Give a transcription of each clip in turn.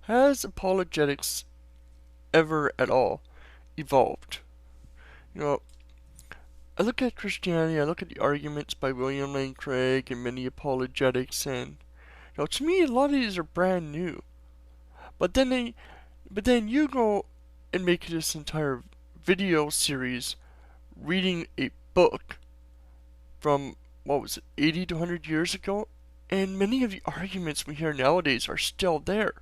Has apologetics ever at all evolved? You know, I look at Christianity, I look at the arguments by William Lane Craig and many apologetics, and to me a lot of these are brand new. But then you go and make this entire video series reading a book from, what was it, 80 to 100 years ago, and many of the arguments we hear nowadays are still there.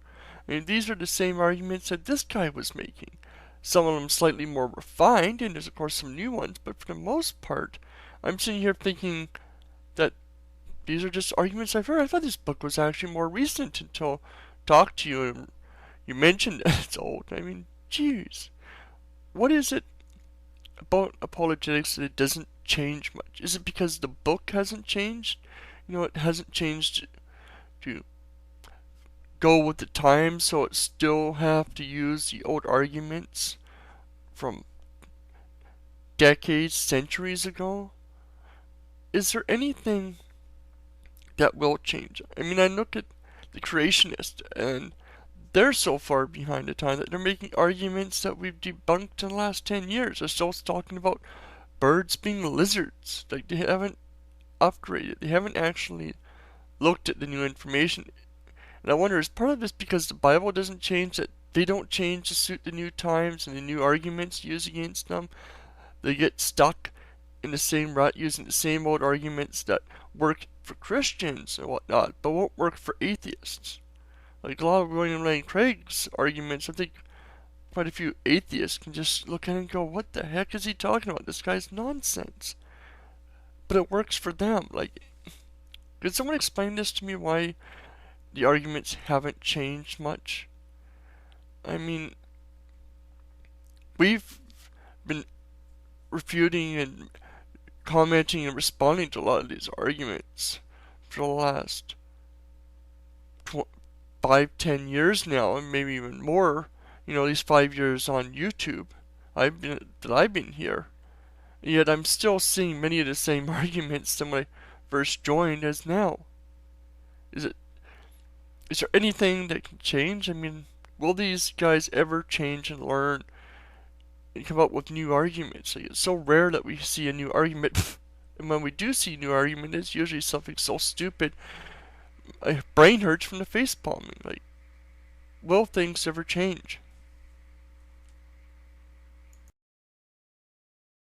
I mean, these are the same arguments that this guy was making. Some of them slightly more refined, and there's of course some new ones, but for the most part, I'm sitting here thinking that these are just arguments I've heard. I thought this book was actually more recent until I talked to you and you mentioned that it's old. I mean, jeez. What is it about apologetics that it doesn't change much? Is it because the book hasn't changed? It hasn't changed to go with the times, so it still have to use the old arguments from decades, centuries ago? Is there anything that will change? I mean, I look at the creationists, and they're so far behind the time that they're making arguments that we've debunked in the last 10 years. They're still talking about birds being lizards. Like, they haven't upgraded. They haven't actually looked at the new information. And I wonder, is part of this because the Bible doesn't change, that they don't change to suit the new times and the new arguments used against them? They get stuck in the same rut using the same old arguments that work for Christians and whatnot, but won't work for atheists. Like a lot of William Lane Craig's arguments, I think quite a few atheists can just look at it and go, what the heck is he talking about? This guy's nonsense. But it works for them. Like, could someone explain this to me, why the arguments haven't changed much? I mean, we've been refuting and commenting and responding to a lot of these arguments for the last 5-10 years now, and maybe even more. These 5 years on YouTube I've been here. Yet I'm still seeing many of the same arguments that when I first joined as now. Is there anything that can change? I mean, will these guys ever change and learn and come up with new arguments? Like, it's so rare that we see a new argument. And when we do see a new argument, it's usually something so stupid my brain hurts from the face palming. Like, will things ever change?